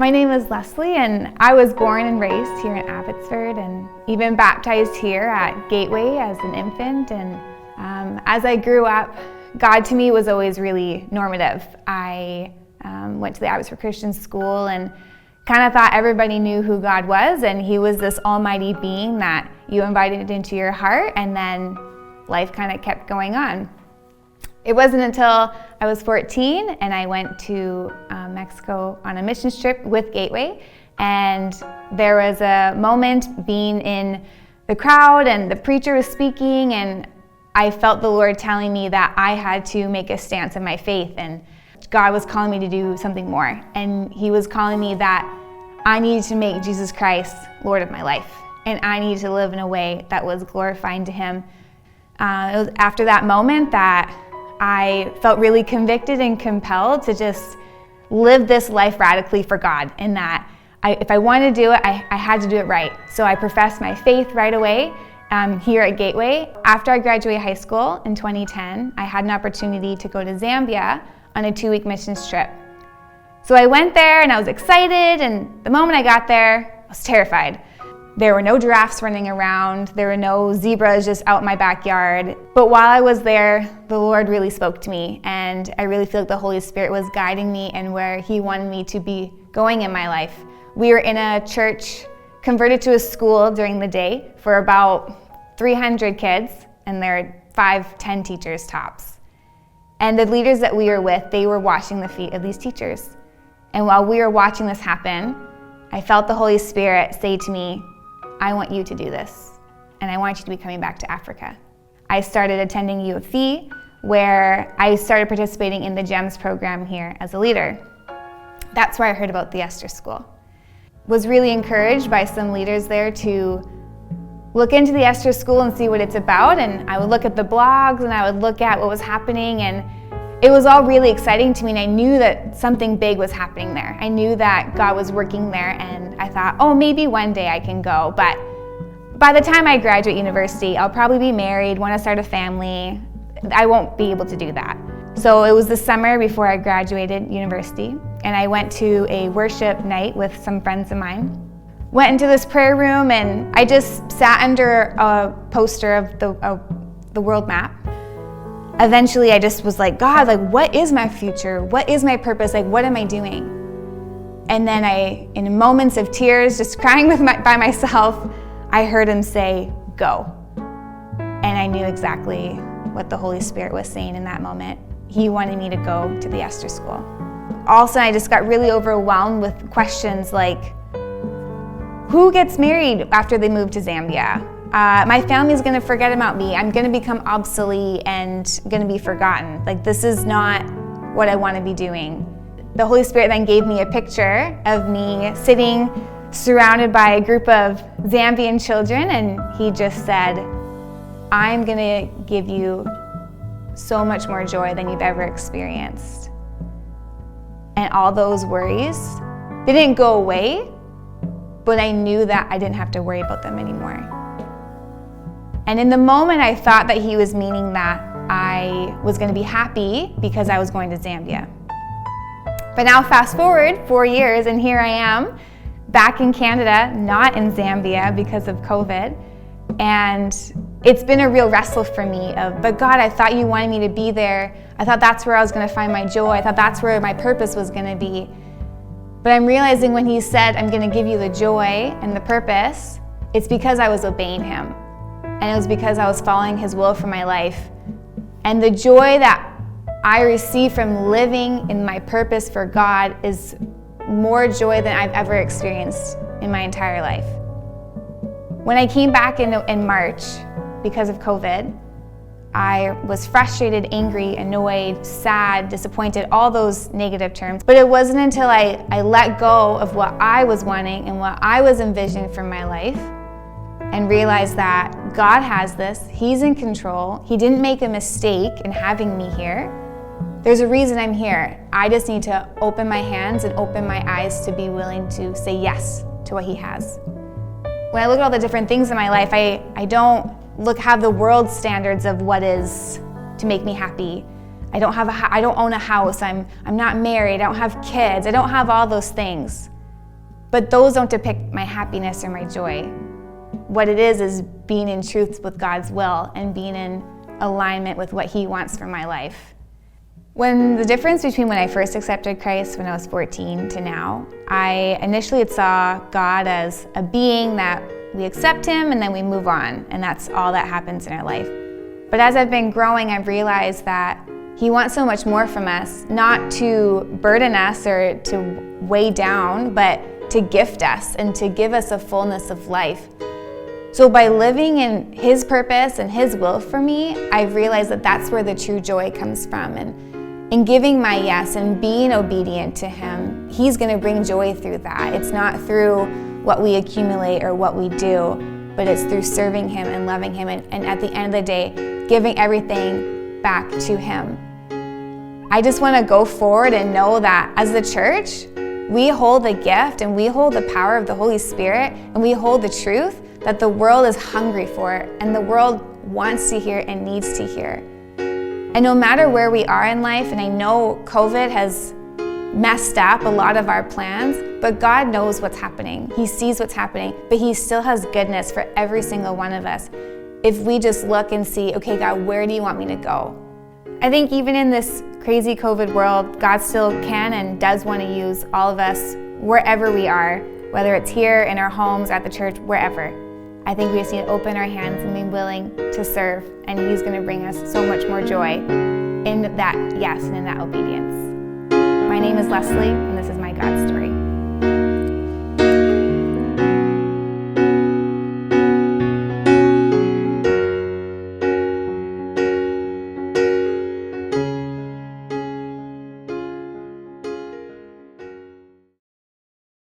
My name is Leslie, and I was born and raised here in Abbotsford and even baptized here at Gateway as an infant. And as I grew up, God to me was always really normative. I went to the Abbotsford Christian School and kind of thought everybody knew who God was, and He was this almighty being that you invited into your heart, and then life kind of kept going on. It wasn't until I was 14 and I went to Mexico on a missions trip with Gateway, and there was a moment being in the crowd and the preacher was speaking, and I felt the Lord telling me that I had to make a stance in my faith, and God was calling me to do something more, and He was calling me that I needed to make Jesus Christ Lord of my life, and I needed to live in a way that was glorifying to Him. It was after that moment that I felt really convicted and compelled to just live this life radically for God, and that if I wanted to do it, I had to do it right. So I professed my faith right away here at Gateway. After I graduated high school in 2010, I had an opportunity to go to Zambia on a 2-week missions trip. So I went there and I was excited, and the moment I got there, I was terrified. There were no giraffes running around, there were no zebras just out in my backyard. But while I was there, the Lord really spoke to me, and I really feel like the Holy Spirit was guiding me and where He wanted me to be going in my life. We were in a church converted to a school during the day for about 300 kids, and there are 5-10 teachers tops. And the leaders that we were with, they were washing the feet of these teachers. And while we were watching this happen, I felt the Holy Spirit say to me, I want you to do this, and I want you to be coming back to Africa. I started attending U of V, where I started participating in the GEMS program here as a leader. That's where I heard about the Esther School. Was really encouraged by some leaders there to look into the Esther School and see what it's about, and I would look at the blogs and I would look at what was happening, and it was all really exciting to me, and I knew that something big was happening there. I knew that God was working there, and I thought, oh, maybe one day I can go. But by the time I graduate university, I'll probably be married, want to start a family. I won't be able to do that. So it was the summer before I graduated university, and I went to a worship night with some friends of mine. Went into this prayer room, and I just sat under a poster of the world map. Eventually, I just was like, God, like, what is my future? What is my purpose? Like, what am I doing? And then in moments of tears, just crying by myself, I heard Him say, go. And I knew exactly what the Holy Spirit was saying in that moment. He wanted me to go to the Esther School. Also, I just got really overwhelmed with questions like, who gets married after they move to Zambia? My family's gonna forget about me. I'm gonna become obsolete and gonna be forgotten. Like, this is not what I wanna be doing. The Holy Spirit then gave me a picture of me sitting surrounded by a group of Zambian children, and He just said, I'm gonna give you so much more joy than you've ever experienced. And all those worries, they didn't go away, but I knew that I didn't have to worry about them anymore. And in the moment, I thought that He was meaning that I was going to be happy because I was going to Zambia. But now fast forward 4 years, and here I am back in Canada, not in Zambia because of COVID. And it's been a real wrestle for me but God, I thought You wanted me to be there. I thought that's where I was going to find my joy. I thought that's where my purpose was going to be. But I'm realizing when He said, I'm going to give you the joy and the purpose, it's because I was obeying Him. And it was because I was following His will for my life. And the joy that I receive from living in my purpose for God is more joy than I've ever experienced in my entire life. When I came back in March because of COVID, I was frustrated, angry, annoyed, sad, disappointed, all those negative terms. But it wasn't until I let go of what I was wanting and what I was envisioning for my life and realized that God has this, He's in control. He didn't make a mistake in having me here. There's a reason I'm here. I just need to open my hands and open my eyes to be willing to say yes to what He has. When I look at all the different things in my life, I don't have the world standards of what is to make me happy. I don't own a house. I'm not married. I don't have kids. I don't have all those things. But those don't depict my happiness or my joy. What it is being in truth with God's will and being in alignment with what He wants for my life. When the difference between when I first accepted Christ when I was 14 to now, I initially saw God as a being that we accept Him and then we move on, and that's all that happens in our life. But as I've been growing, I've realized that He wants so much more from us, not to burden us or to weigh down, but to gift us and to give us a fullness of life. So by living in His purpose and His will for me, I've realized that that's where the true joy comes from. And in giving my yes and being obedient to Him, He's going to bring joy through that. It's not through what we accumulate or what we do, but it's through serving Him and loving Him, and at the end of the day, giving everything back to Him. I just want to go forward and know that as the church, we hold the gift and we hold the power of the Holy Spirit, and we hold the truth that the world is hungry for and the world wants to hear and needs to hear. And no matter where we are in life, and I know COVID has messed up a lot of our plans, but God knows what's happening. He sees what's happening, but He still has goodness for every single one of us if we just look and see, okay, God, where do you want me to go? I think even in this crazy COVID world, God still can and does want to use all of us wherever we are, whether it's here, in our homes, at the church, wherever. I think we just need to open our hands and be willing to serve, and He's going to bring us so much more joy in that yes and in that obedience. My name is Leslie, and this is my God story.